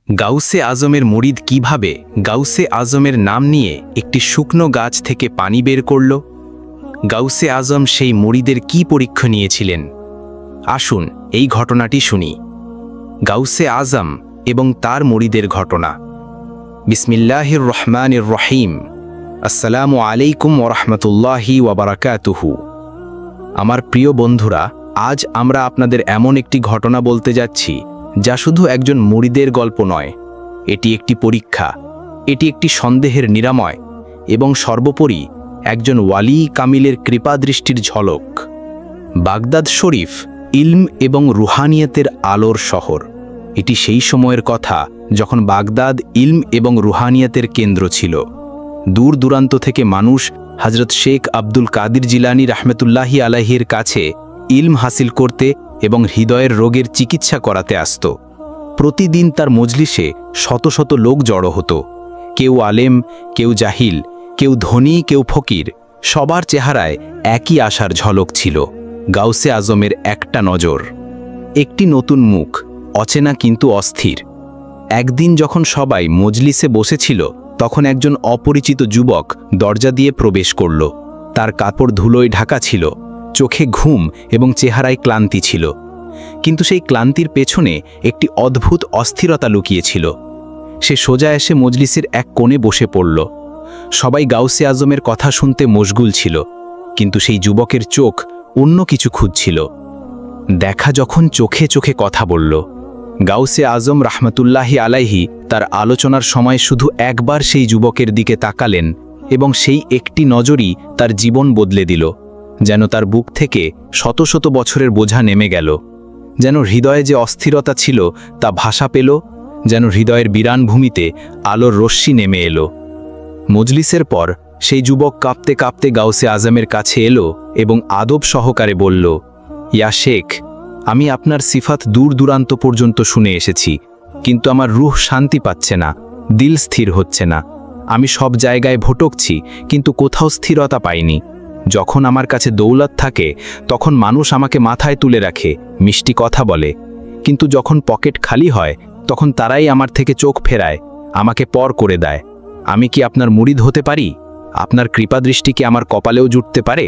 গাউসে আজমের মুরিদ কিভাবে গাউসে আজমের নাম নিয়ে একটি শুকনো গাছ থেকে পানি বের করল? গাউসে আজম সেই মুরিদের কি পরীক্ষা নিয়েছিলেন? আসুন এই ঘটনাটি শুনি। গাউসে আজম এবং তার মুরিদের ঘটনা। বিসমিল্লাহির রহমানির রহিম। আসসালামু আলাইকুম ওরহমতুল্লাহি ওয়াবারাকাতুহু। আমার প্রিয় বন্ধুরা, আজ আমরা আপনাদের এমন একটি ঘটনা বলতে যাচ্ছি যা শুধু একজন মুরিদের গল্প নয়, এটি একটি পরীক্ষা, এটি একটি সন্দেহের নিরাময় এবং সর্বোপরি একজন ওয়ালি কামিলের কৃপাদৃষ্টির ঝলক। বাগদাদ শরীফ ইলম এবং রুহানিয়তের আলোর শহর। এটি সেই সময়ের কথা যখন বাগদাদ ইলম এবং রুহানিয়তের কেন্দ্র ছিল। দূর দূরান্ত থেকে মানুষ হযরত শেখ আব্দুল কাদির জিলানী রাহমাতুল্লাহি আলাইহির কাছে ইলম হাসিল করতে এবং হৃদয়ের রোগের চিকিৎসা করাতে আসত। প্রতিদিন তার মজলিসে শত শত লোক জড়ো হতো। কেউ আলেম, কেউ জাহিল, কেউ ধনী, কেউ ফকির। সবার চেহারায় একই আশার ঝলক ছিল, গাউসে আজমের একটা নজর, একটি নতুন মুখ, অচেনা কিন্তু অস্থির। একদিন যখন সবাই মজলিসে বসেছিল, তখন একজন অপরিচিত যুবক দরজা দিয়ে প্রবেশ করল। তার কাপড় ধুলোয় ঢাকা ছিল, চোখে ঘুম এবং চেহারায় ক্লান্তি ছিল। কিন্তু সেই ক্লান্তির পেছনে একটি অদ্ভুত অস্থিরতা লুকিয়েছিল। সে সোজা এসে মজলিসের এক কোণে বসে পড়ল। সবাই গাউসে আজমের কথা শুনতে মশগুল ছিল, কিন্তু সেই যুবকের চোখ অন্য কিছু খুঁজছিল। দেখা যখন চোখে চোখে কথা বলল। গাউসে আজম রাহমাতুল্লাহি আলাইহি তার আলোচনার সময় শুধু একবার সেই যুবকের দিকে তাকালেন এবং সেই একটি নজরই তার জীবন বদলে দিল। যেন তার বুক থেকে শত শত বছরের বোঝা নেমে গেল, যেন হৃদয়ে যে অস্থিরতা ছিল তা ভাষা পেল, যেন হৃদয়ের বিরান ভূমিতে আলোর রশ্মি নেমে এলো। মজলিসের পর সেই যুবক কাঁপতে কাঁপতে গাউসে আজমের কাছে এলো এবং আদব সহকারে বলল, ইয়া শেখ, আমি আপনার সিফাত দূর দূরান্ত পর্যন্ত শুনে এসেছি, কিন্তু আমার রুহ শান্তি পাচ্ছে না, দিল স্থির হচ্ছে না। আমি সব জায়গায় ভটকছি, কিন্তু কোথাও স্থিরতা পাইনি। যখন আমার কাছে দৌলত থাকে তখন মানুষ আমাকে মাথায় তুলে রাখে, মিষ্টি কথা বলে, কিন্তু যখন পকেট খালি হয় তখন তারাই আমার থেকে চোখ ফেরায়, আমাকে পর করে দেয়। আমি কি আপনার মুরিদ হতে পারি? আপনার কৃপাদৃষ্টি কি আমার কপালেও জুটতে পারে?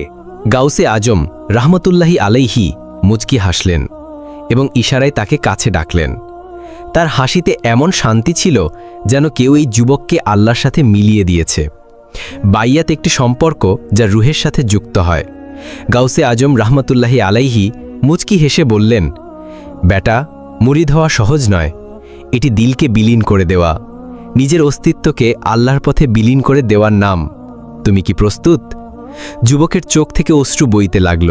গাউসে আজম রাহমাতুল্লাহি আলাইহি মুচকি হাসলেন এবং ইশারায় তাকে কাছে ডাকলেন। তার হাসিতে এমন শান্তি ছিল যেন কেউ এই যুবককে আল্লাহর সাথে মিলিয়ে দিয়েছে। বাইয়াত একটি সম্পর্ক যা রুহের সাথে যুক্ত হয়। গাউসে আজম রাহমাতুল্লাহি আলাইহি মুচকি হেসে বললেন, বেটা, মুরিদ হওয়া সহজ নয়। এটি দিলকে বিলীন করে দেওয়া, নিজের অস্তিত্বকে আল্লাহর পথে বিলীন করে দেওয়ার নাম। তুমি কি প্রস্তুত? যুবকের চোখ থেকে অশ্রু বইতে লাগল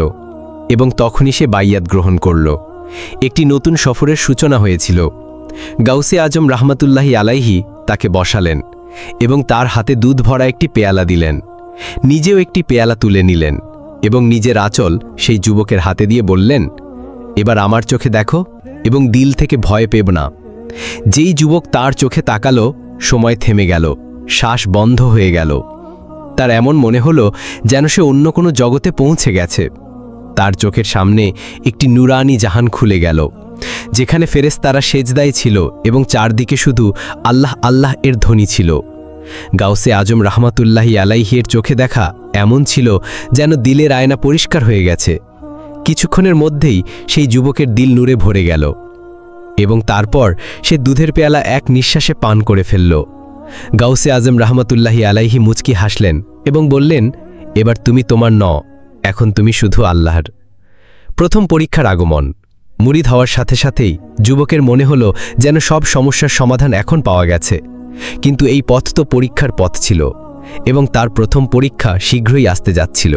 এবং তখনই সে বাইয়াত গ্রহণ করল। একটি নতুন সফরের সূচনা হয়েছিল। গাউসে আজম রাহমাতুল্লাহি আলাইহি তাকে বসালেন এবং তার হাতে দুধ ভরা একটি পেয়ালা দিলেন। নিজেও একটি পেয়ালা তুলে নিলেন এবং নিজের আঁচল সেই যুবকের হাতে দিয়ে বললেন, এবার আমার চোখে দেখো এবং দিল থেকে ভয় পেব না। যেই যুবক তার চোখে তাকালো, সময় থেমে গেল, শ্বাস বন্ধ হয়ে গেল। তার এমন মনে হলো যেন সে অন্য কোনো জগতে পৌঁছে গেছে। তার চোখের সামনে একটি নুরানি জাহান খুলে গেল, যেখানে ফেরেশতারা সেজদায় ছিল এবং চারদিকে শুধু আল্লাহ আল্লাহ এর ধ্বনি ছিল। গাউসে আজম রাহমাতুল্লাহি আলাইহির চোখে দেখা এমন ছিল যেন দিলের আয়না পরিষ্কার হয়ে গেছে। কিছুক্ষণের মধ্যেই সেই যুবকের দিল নূরে ভরে গেল এবং তারপর সে দুধের পেয়ালা এক নিঃশ্বাসে পান করে ফেলল। গাউসে আজম রাহমাতুল্লাহি আলাইহি মুচকি হাসলেন এবং বললেন, এবার তুমি তোমার ন, এখন তুমি শুধু আল্লাহর। প্রথম পরীক্ষার আগমন। মুরিদ হওয়ার সাথে সাথেই যুবকের মনে হলো যেন সব সমস্যার সমাধান এখন পাওয়া গেছে। কিন্তু এই পথ তো পরীক্ষার পথ ছিল এবং তার প্রথম পরীক্ষা শীঘ্রই আসতে যাচ্ছিল।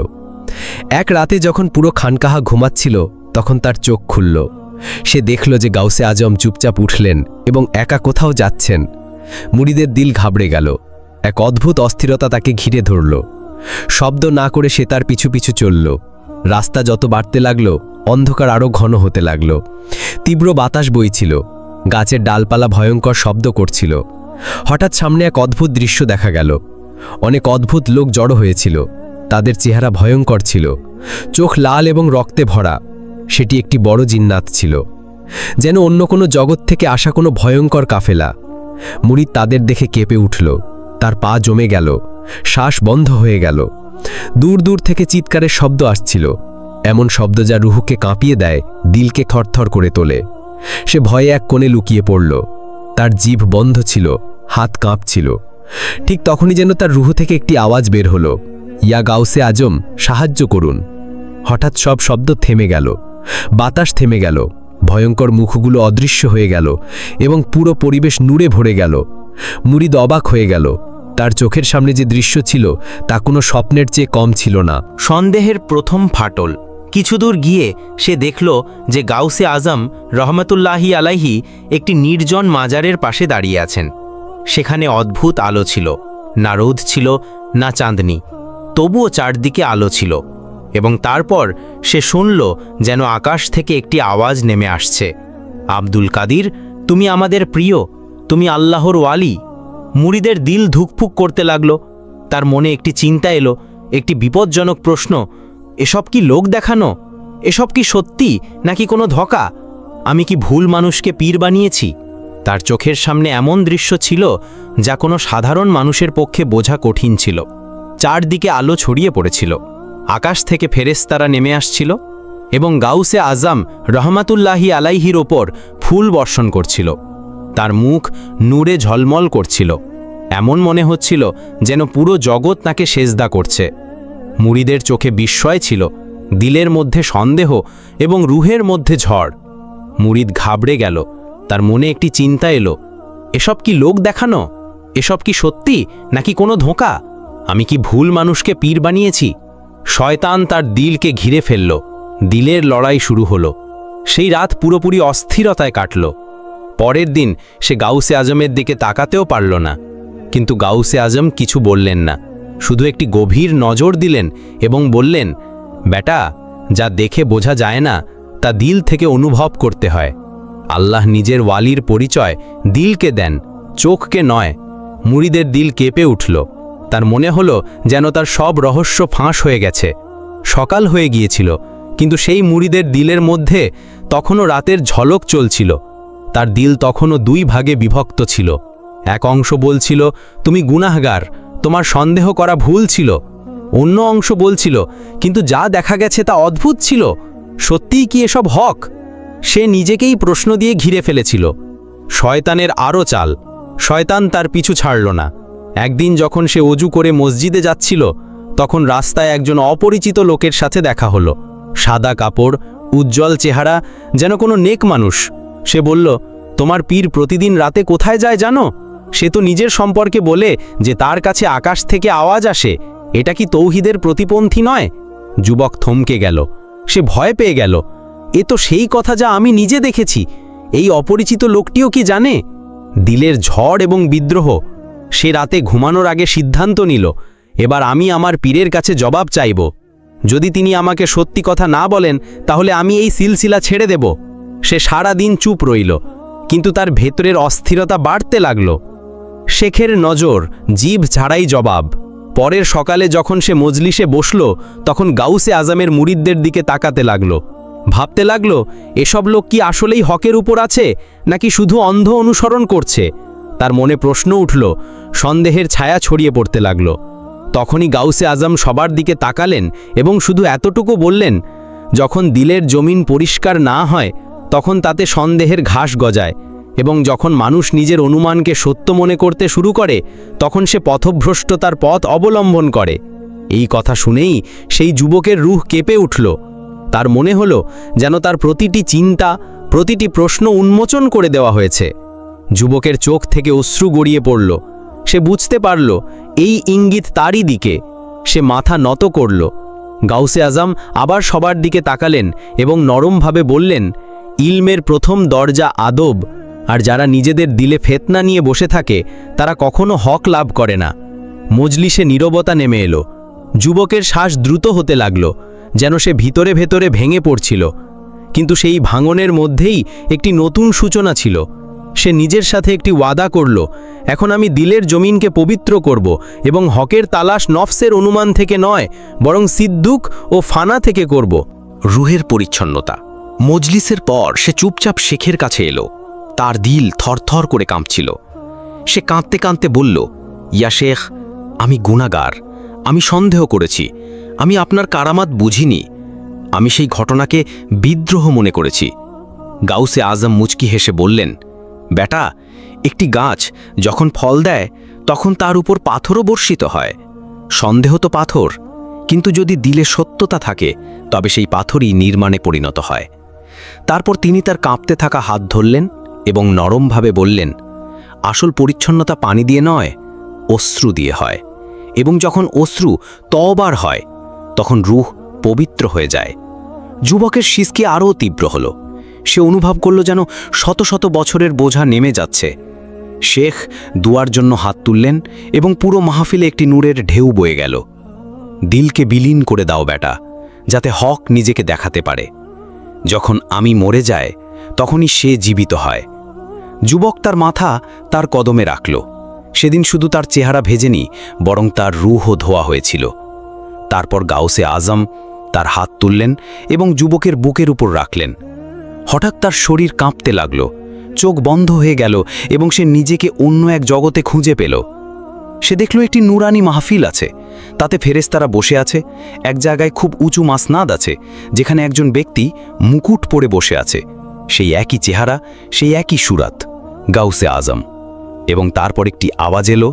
এক রাতে যখন পুরো খানকাহা ঘুমাচ্ছিল, তখন তার চোখ খুলল। সে দেখল যে গাউসে আজম চুপচাপ উঠলেন এবং একা কোথাও যাচ্ছেন। মুরিদের দিল ঘাবড়ে গেল। এক অদ্ভুত অস্থিরতা তাকে ঘিরে ধরল। শব্দ না করে সে তার পিছু পিছু চলল। রাস্তা যত বাড়তে লাগল, অন্ধকার আরও ঘন হতে লাগল। তীব্র বাতাস বইছিল, গাছের ডালপালা ভয়ঙ্কর শব্দ করছিল। হঠাৎ সামনে এক অদ্ভুত দৃশ্য দেখা গেল। অনেক অদ্ভুত লোক জড়ো হয়েছিল। তাদের চেহারা ভয়ঙ্কর ছিল, চোখ লাল এবং রক্তে ভরা। সেটি একটি বড় জিন্নাত ছিল, যেন অন্য কোনো জগৎ থেকে আসা কোনো ভয়ঙ্কর কাফেলা। মুরিদ তাদের দেখে কেঁপে উঠল, তার পা জমে গেল, শ্বাস বন্ধ হয়ে গেল। দূর দূর থেকে চিৎকারের শব্দ আসছিল, এমন শব্দ যা রুহুকে কাঁপিয়ে দেয়, দিলকে থরথর করে তোলে। সে ভয়ে এক কোণে লুকিয়ে পড়ল, তার জিভ বন্ধ ছিল, হাত কাঁপছিল। ঠিক তখনই যেন তার রুহু থেকে একটি আওয়াজ বের হলো, ইয়া গাউসে আজম, সাহায্য করুন। হঠাৎ সব শব্দ থেমে গেল, বাতাস থেমে গেল, ভয়ঙ্কর মুখগুলো অদৃশ্য হয়ে গেল এবং পুরো পরিবেশ নূরে ভরে গেল। মুরিদ অবাক হয়ে গেল, তার চোখের সামনে যে দৃশ্য ছিল তা কোনো স্বপ্নের চেয়ে কম ছিল না। সন্দেহের প্রথম ফাটল। কিছুদূর গিয়ে সে দেখল যে গাউসে আজম রহমতুল্লাহি আলাইহি একটি নির্জন মাজারের পাশে দাঁড়িয়ে আছেন। সেখানে অদ্ভুত আলো ছিল, না রোদ ছিল না চাঁদনি, তবুও চারদিকে আলো ছিল। এবং তারপর সে শুনল যেন আকাশ থেকে একটি আওয়াজ নেমে আসছে, আব্দুল কাদির, তুমি আমাদের প্রিয়, তুমি আল্লাহর ওয়ালি। মুরিদের দিল ধুকফুক করতে লাগল। তার মনে একটি চিন্তা এলো, একটি বিপজ্জনক প্রশ্ন, এসব কি লোক দেখানো? এসব কি সত্যি নাকি কোনো ধোঁকা? আমি কি ভুল মানুষকে পীর বানিয়েছি? তার চোখের সামনে এমন দৃশ্য ছিল যা কোনো সাধারণ মানুষের পক্ষে বোঝা কঠিন ছিল। চারদিকে আলো ছড়িয়ে পড়েছিল, আকাশ থেকে ফেরেশতারা নেমে আসছিল এবং গাউসে আজম রহমাতুল্লাহি আলাইহির ওপর ফুল বর্ষণ করছিল। তার মুখ নূরে ঝলমল করছিল, এমন মনে হচ্ছিল যেন পুরো জগৎ তাকে সেজদা করছে। মুরিদের চোখে বিস্ময় ছিল, দিলের মধ্যে সন্দেহ এবং রুহের মধ্যে ঝড়। মুরিদ ঘাবড়ে গেল, তার মনে একটি চিন্তা এলো, এসব কি লোক দেখানো? এসব কি সত্যি নাকি কোনো ধোঁকা? আমি কি ভুল মানুষকে পীর বানিয়েছি? শয়তান তার দিলকে ঘিরে ফেলল, দিলের লড়াই শুরু হলো। সেই রাত পুরোপুরি অস্থিরতায় কাটল। পরের দিন সে গাউসে আজমের দিকে তাকাতেও পারল না। কিন্তু গাউসে আজম কিছু বললেন না, শুধু একটি গভীর নজর দিলেন এবং বললেন, বেটা, যা দেখে বোঝা যায় না তা দিল থেকে অনুভব করতে হয়। আল্লাহ নিজের ওয়ালির পরিচয় দিলকে দেন, চোখকে নয়। মুরিদের দিল কেঁপে উঠল, তার মনে হলো যেন তার সব রহস্য ফাঁস হয়ে গেছে। সকাল হয়ে গিয়েছিল, কিন্তু সেই মুরিদের দিলের মধ্যে তখনও রাতের ঝলক চলছিল। তার দিল তখনও দুই ভাগে বিভক্ত ছিল। এক অংশ বলছিল, তুমি গুনাহগার, তোমার সন্দেহ করা ভুল ছিল। অন্য অংশ বলছিল, কিন্তু যা দেখা গেছে তা অদ্ভুত ছিল, সত্যিই কি এসব হক? সে নিজেকেই প্রশ্ন দিয়ে ঘিরে ফেলেছিল। শয়তানের আরও চাল। শয়তান তার পিছু ছাড়ল না। একদিন যখন সে অজু করে মসজিদে যাচ্ছিল, তখন রাস্তায় একজন অপরিচিত লোকের সাথে দেখা হলো। সাদা কাপড়, উজ্জ্বল চেহারা, যেন কোনো নেক মানুষ। সে বলল, তোমার পীর প্রতিদিন রাতে কোথায় যায় জানো? সে তো নিজের সম্পর্কে বলে যে তার কাছে আকাশ থেকে আওয়াজ আসে। এটা কি তৌহিদের প্রতিপন্থী নয়? যুবক থমকে গেল, সে ভয় পেয়ে গেল। এ তো সেই কথা যা আমি নিজে দেখেছি। এই অপরিচিত লোকটিও কি জানে? দিলের ঝড় এবং বিদ্রোহ। সে রাতে ঘুমানোর আগে সিদ্ধান্ত নিল, এবার আমি আমার পীরের কাছে জবাব চাইব। যদি তিনি আমাকে সত্যি কথা না বলেন, তাহলে আমি এই সিলসিলা ছেড়ে দেব। সে সারা দিন চুপ রইল, কিন্তু তার ভেতরের অস্থিরতা বাড়তে লাগল। শেখের নজর, জিভ ছাড়াই জবাব। পরের সকালে যখন সে মজলিসে বসল, তখন গাউসে আজমের মুরিদদের দিকে তাকাতে লাগল। ভাবতে লাগল, এসব লোক কি আসলেই হকের উপর আছে, নাকি শুধু অন্ধ অনুসরণ করছে? তার মনে প্রশ্ন উঠল, সন্দেহের ছায়া ছড়িয়ে পড়তে লাগল। তখনই গাউসে আজম সবার দিকে তাকালেন এবং শুধু এতটুকু বললেন, যখন দিলের জমিন পরিষ্কার না হয়, তখন তাতে সন্দেহের ঘাস গজায়, এবং যখন মানুষ নিজের অনুমানকে সত্য মনে করতে শুরু করে, তখন সে পথভ্রষ্টতার পথ অবলম্বন করে। এই কথা শুনেই সেই যুবকের রুহ কেঁপে উঠল। তার মনে হলো যেন তার প্রতিটি চিন্তা, প্রতিটি প্রশ্ন উন্মোচন করে দেওয়া হয়েছে। যুবকের চোখ থেকে অশ্রু গড়িয়ে পড়ল। সে বুঝতে পারল এই ইঙ্গিত তারই দিকে। সে মাথা নত করল। গাউসে আজম আবার সবার দিকে তাকালেন এবং নরমভাবে বললেন, ইলমের প্রথম দরজা আদব, আর যারা নিজেদের দিলে ফেতনা নিয়ে বসে থাকে তারা কখনো হক লাভ করে না। মজলিসে নীরবতা নেমে এলো। যুবকের শ্বাস দ্রুত হতে লাগল, যেন সে ভিতরে ভেতরে ভেঙে পড়ছিল। কিন্তু সেই ভাঙনের মধ্যেই একটি নতুন সূচনা ছিল। সে নিজের সাথে একটি ওয়াদা করল, এখন আমি দিলের জমিনকে পবিত্র করব এবং হকের তালাশ নফসের অনুমান থেকে নয়, বরং সিদ্দুক ও ফানা থেকে করব। রুহের পরিচ্ছন্নতা। মজলিসের পর সে চুপচাপ শেখের কাছে এলো। তার দিল থরথর করে কাঁপছিল। সে কাঁদতে কাঁদতে বলল, ইয়া শেখ, আমি গুনাহগার, আমি সন্দেহ করেছি, আমি আপনার কারামাত বুঝিনি, আমি সেই ঘটনাকে বিদ্রোহ মনে করেছি। গাউসে আজম মুচকি হেসে বললেন, বেটা, একটি গাছ যখন ফল দেয় তখন তার উপর পাথরও বর্ষিত হয়। সন্দেহ তো পাথর, কিন্তু যদি দিলে সত্যতা থাকে তবে সেই পাথরই নির্মাণে পরিণত হয়। তারপর তিনি তার কাঁপতে থাকা হাত ধরলেন এবং নরমভাবে বললেন, আসল পরিচ্ছন্নতা পানি দিয়ে নয়, অশ্রু দিয়ে হয়, এবং যখন অশ্রু তওবার হয় তখন রূহ পবিত্র হয়ে যায়। যুবকের সিসকি আরও তীব্র হল। সে অনুভব করল যেন শত শত বছরের বোঝা নেমে যাচ্ছে। শেখ দুয়ার জন্য হাত তুললেন এবং পুরো মাহফিলে একটি নূরের ঢেউ বয়ে গেল। দিলকে বিলীন করে দাও বেটা, যাতে হক নিজেকে দেখাতে পারে। যখন আমি মরে যায় তখনই সে জীবিত হয়। যুবক তার মাথা তার কদমে রাখল। সেদিন শুধু তার চেহারা ভেজেনি, বরং তার রূহও ধোয়া হয়েছিল। তারপর গাউসে আজম তার হাত তুললেন এবং যুবকের বুকের উপর রাখলেন। হঠাৎ তার শরীর কাঁপতে লাগল, চোখ বন্ধ হয়ে গেল এবং সে নিজেকে অন্য এক জগতে খুঁজে পেল। সে দেখল একটি নুরানি মাহফিল আছে, তাতে ফেরেশতারা বসে আছে। এক জায়গায় খুব উঁচু মাসনাদ আছে, যেখানে একজন ব্যক্তি মুকুট পরে বসে আছে। সেই একই চেহারা, সেই একই সুরাত, গাউসে আজম। এবং তারপর একটি আওয়াজ এলো,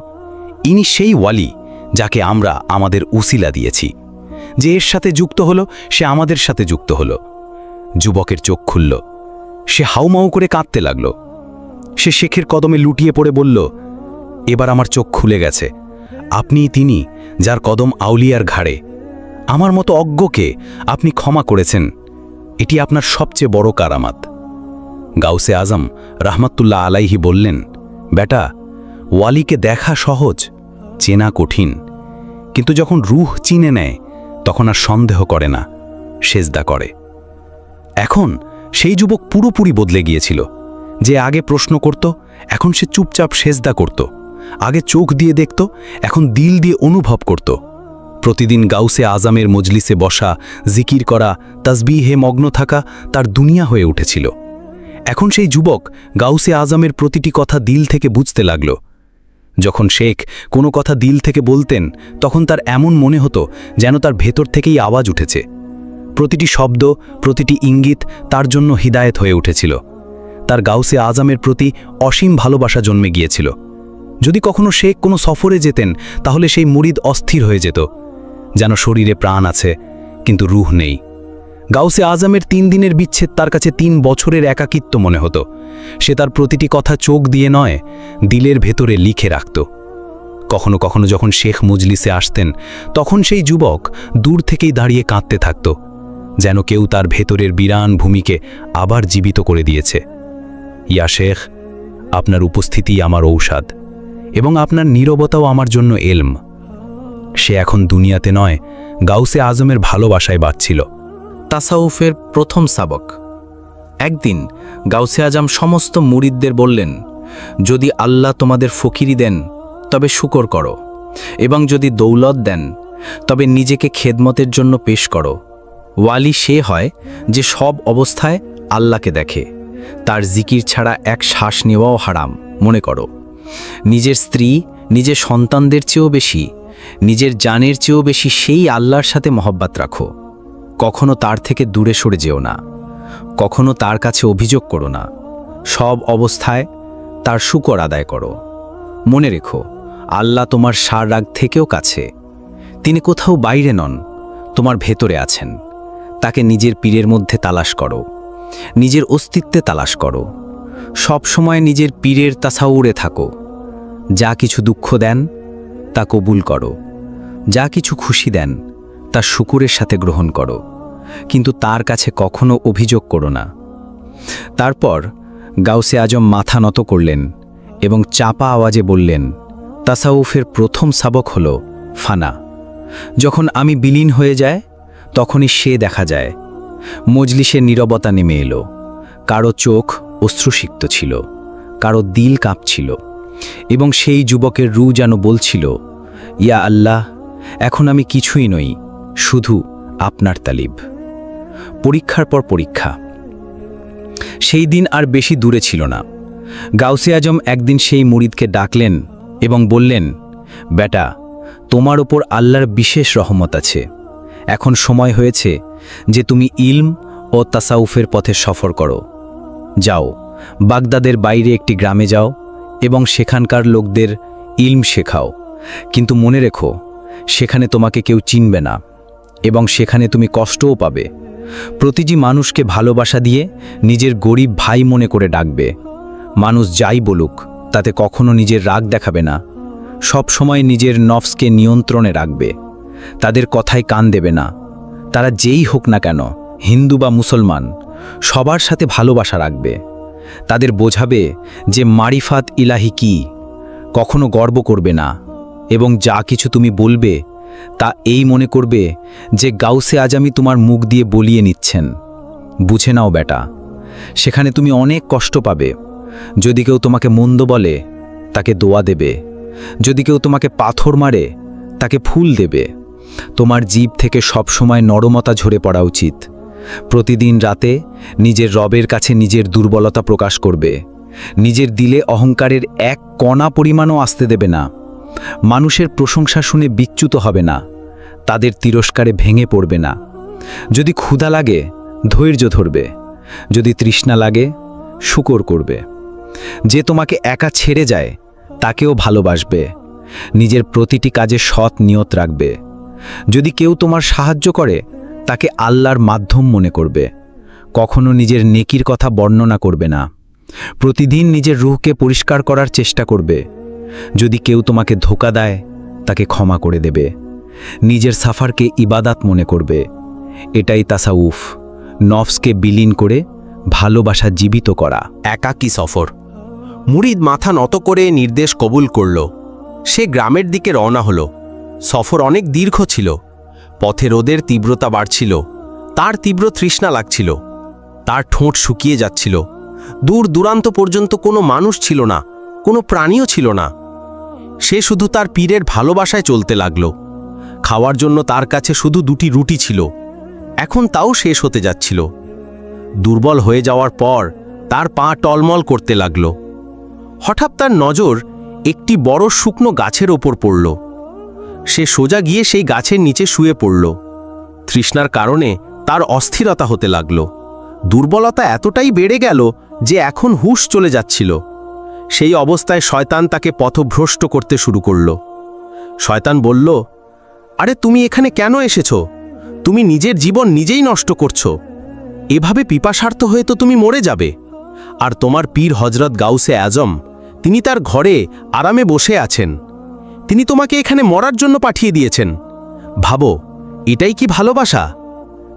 ইনি সেই ওয়ালি যাকে আমরা আমাদের উসিলা দিয়েছি। যে এর সাথে যুক্ত হলো সে আমাদের সাথে যুক্ত হলো। যুবকের চোখ খুলল, সে হাউমাউ করে কাঁদতে লাগল। সে শেখের কদমে লুটিয়ে পড়ে বলল, এবার আমার চোখ খুলে গেছে, আপনিই তিনি যার কদম আউলিয়ার ঘাড়ে। আমার মতো অজ্ঞকে আপনি ক্ষমা করেছেন, এটি আপনার সবচেয়ে বড় কারামাত। গাউসে আজম রাহমাতুল্লাহ আলাইহি বললেন, বেটা, ওয়ালিকে দেখা সহজ, চেনা কঠিন, কিন্তু যখন রূহ চিনে নেয় তখন আর সন্দেহ করে না, সেজদা করে। এখন সেই যুবক পুরোপুরি বদলে গিয়েছিল। যে আগে প্রশ্ন করত, এখন সে চুপচাপ সেজদা করত। আগে চোখ দিয়ে দেখত, এখন দিল দিয়ে অনুভব করত। প্রতিদিন গাউসে আজমের মজলিসে বসা, জিকির করা, তাসবিহে মগ্ন থাকা তার দুনিয়া হয়ে উঠেছিল। এখন সেই যুবক গাউসে আজমের প্রতিটি কথা দিল থেকে বুঝতে লাগল। যখন শেখ কোনো কথা দিল থেকে বলতেন তখন তার এমন মনে হতো যেন তার ভেতর থেকেই আওয়াজ উঠেছে। প্রতিটি শব্দ, প্রতিটি ইঙ্গিত তার জন্য হিদায়েত হয়ে উঠেছিল। তার গাউসে আজমের প্রতি অসীম ভালোবাসা জন্মে গিয়েছিল। যদি কখনো শেখ কোনো সফরে যেতেন তাহলে সেই মুরিদ অস্থির হয়ে যেত, যেন শরীরে প্রাণ আছে কিন্তু রূহ নেই। গাউসে আজমের 3 দিনের বিচ্ছেদ তার কাছে 3 বছরের একাকিত্ব মনে হতো। সে তার প্রতিটি কথা চোখ দিয়ে নয়, দিলের ভেতরে লিখে রাখত। কখনো কখনো যখন শেখ মজলিসে আসতেন তখন সেই যুবক দূর থেকেই দাঁড়িয়ে কাঁদতে থাকত, যেন কেউ তার ভেতরের বিরান ভূমিকে আবার জীবিত করে দিয়েছে। ইয়া শেখ, আপনার উপস্থিতিই আমার ঔষধ, এবং আপনার নীরবতাও আমার জন্য এলম। সে এখন দুনিয়াতে নয়, গাউসে আজমের ভালোবাসায় বাঁচছিল। তাসাউফের প্রথম সাবক। একদিন গাউসে আজম সমস্ত মুরিদদের বললেন, যদি আল্লাহ তোমাদের ফকিরি দেন তবে শুকর করো, এবং যদি দৌলত দেন তবে নিজেকে খেদমতের জন্য পেশ করো। ওয়ালি সে হয় যে সব অবস্থায় আল্লাহকে দেখে, তার জিকির ছাড়া এক শ্বাস নেওয়াও হারাম মনে করো। নিজের স্ত্রী, নিজের সন্তানদের চেয়েও বেশি, নিজের জানের চেয়েও বেশি সেই আল্লাহর সাথে মহব্বত রাখো। কখনো তার থেকে দূরে সরে যেও না, কখনো তার কাছে অভিযোগ করো না। সব অবস্থায় তার শুকর আদায় করো। মনে রেখো, আল্লাহ তোমার সার রাগ থেকেও কাছে। তিনি কোথাও বাইরে নন, তোমার ভেতরে আছেন। তাকে নিজের পীরের মধ্যে তালাশ করো, নিজের অস্তিত্বে তালাশ করো। সব সময় নিজের পীরের তাসাউরে থাকো। যা কিছু দুঃখ দেন তা কবুল করো, যা কিছু খুশি দেন তা শুকুরের সাথে গ্রহণ করো, কিন্তু তার কাছে কখনো অভিযোগ করো না। তারপর গাউসে আজম মাথা নত করলেন এবং চাপা আওয়াজে বললেন, তাসাউফের প্রথম সাবক হল ফানা। যখন আমি বিলীন হয়ে যায় তখনই সে দেখা যায়। মজলিসের নীরবতা নেমে এলো। কারো চোখ অশ্রুসিক্ত ছিল, কারো দিল কাঁপছিল, এবং সেই যুবকের রূহ যেন বলছিল, ইয়া আল্লাহ, এখন আমি কিছুই নই, শুধু আপনার তালিব। পরীক্ষার পর পরীক্ষা। সেই দিন আর বেশি দূরে ছিল না। গাউসে আজম একদিন সেই মুরিদকে ডাকলেন এবং বললেন, বেটা, তোমার ওপর আল্লাহর বিশেষ রহমত আছে। এখন সময় হয়েছে যে তুমি ইলম ও তাসাউফের পথে সফর করো। যাও, বাগদাদের বাইরে একটি গ্রামে যাও এবং সেখানকার লোকদের ইলম শেখাও। কিন্তু মনে রেখো, সেখানে তোমাকে কেউ চিনবে না এবং সেখানে তুমি কষ্টও পাবে। প্রতিটি মানুষকে ভালোবাসা দিয়ে নিজের গরিব ভাই মনে করে ডাকবে। মানুষ যাই বলুক তাতে কখনো নিজের রাগ দেখাবে না। সব সময় নিজের নফসকে নিয়ন্ত্রণে রাখবে। তাদের কথায় কান দেবে না। তারা যেই হোক না কেন, হিন্দু বা মুসলমান, সবার সাথে ভালোবাসা রাখবে। তাদের বোঝাবে যে মারিফাত ইলাহি কি। কখনো গর্ব করবে না এবং যা কিছু তুমি বলবে তা এই মনে করবে যে গাউসে আজমি তোমার মুখ দিয়ে বলিয়ে নিচ্ছেন। বুঝে নাও বেটা, সেখানে তুমি অনেক কষ্ট পাবে। যদি কেউ তোমাকে মন্দ বলে, তাকে দোয়া দেবে। যদি কেউ তোমাকে পাথর মারে, তাকে ফুল দেবে। তোমার জিভ থেকে সবসময় নরমতা ঝরে পড়া উচিত। প্রতিদিন রাতে নিজের রবের কাছে নিজের দুর্বলতা প্রকাশ করবে। নিজের দিলে অহংকারের এক কণা পরিমাণও আসতে দেবে না। মানুষের প্রশংসা শুনে বিচ্যুত হবে না। তাদের তিরস্কারে ভেঙে পড়বে না। যদি ক্ষুধা লাগে, ধৈর্য ধরবে। যদি তৃষ্ণা লাগে, শুকর করবে। যে তোমাকে একা ছেড়ে যায়, তাকেও ভালোবাসবে। নিজের প্রতিটি কাজে সৎ নিয়ত রাখবে। যদি কেউ তোমার সাহায্য করে, তাকে আল্লাহর মাধ্যম মনে করবে। কখনো নিজের নেকির কথা বর্ণনা করবে না। প্রতিদিন নিজের রূহকে পরিষ্কার করার চেষ্টা করবে। যদি কেউ তোমাকে ধোঁকা দেয়, তাকে ক্ষমা করে দেবে। নিজের সাফারকে ইবাদাত মনে করবে। এটাই তাসাউফ, নফসকে বিলীন করে ভালোবাসা জীবিত করা। একাকী সফর। মুরিদ মাথা নত করে নির্দেশ কবুল করল। সে গ্রামের দিকে রওনা হল। সফর অনেক দীর্ঘ ছিল। পথে রোদের তীব্রতা বাড়ছিল। তার তীব্র তৃষ্ণা লাগছিল। তার ঠোঁট শুকিয়ে যাচ্ছিল। দূর দূরান্ত পর্যন্ত কোনো মানুষ ছিল না, কোনো প্রাণীও ছিল না। সে শুধু তার পীরের ভালোবাসায় চলতে লাগল। খাওয়ার জন্য তার কাছে শুধু 2টি রুটি ছিল। এখন তাও শেষ হতে যাচ্ছিল। দুর্বল হয়ে যাওয়ার পর তার পা টলমল করতে লাগল। হঠাৎ তার নজর একটি বড় শুকনো গাছের ওপর পড়ল। সে সোজা গিয়ে সেই গাছের নিচে শুয়ে পড়ল। তৃষ্ণার কারণে তার অস্থিরতা হতে লাগল। দুর্বলতা এতটাই বেড়ে গেল যে এখন হুঁশ চলে যাচ্ছিল। সেই অবস্থায় শয়তান তাকে পথভ্রষ্ট করতে শুরু করল। শয়তান বলল, আরে তুমি এখানে কেন এসেছ? তুমি নিজের জীবন নিজেই নষ্ট করছো। এভাবে পিপাসার্থ হয়ে তো তুমি মরে যাবে। আর তোমার পীর হজরত গাউসে আজম, তিনি তার ঘরে আরামে বসে আছেন। তিনি তোমাকে এখানে মরার জন্য পাঠিয়ে দিয়েছেন। ভাবো, এটাই কি ভালোবাসা?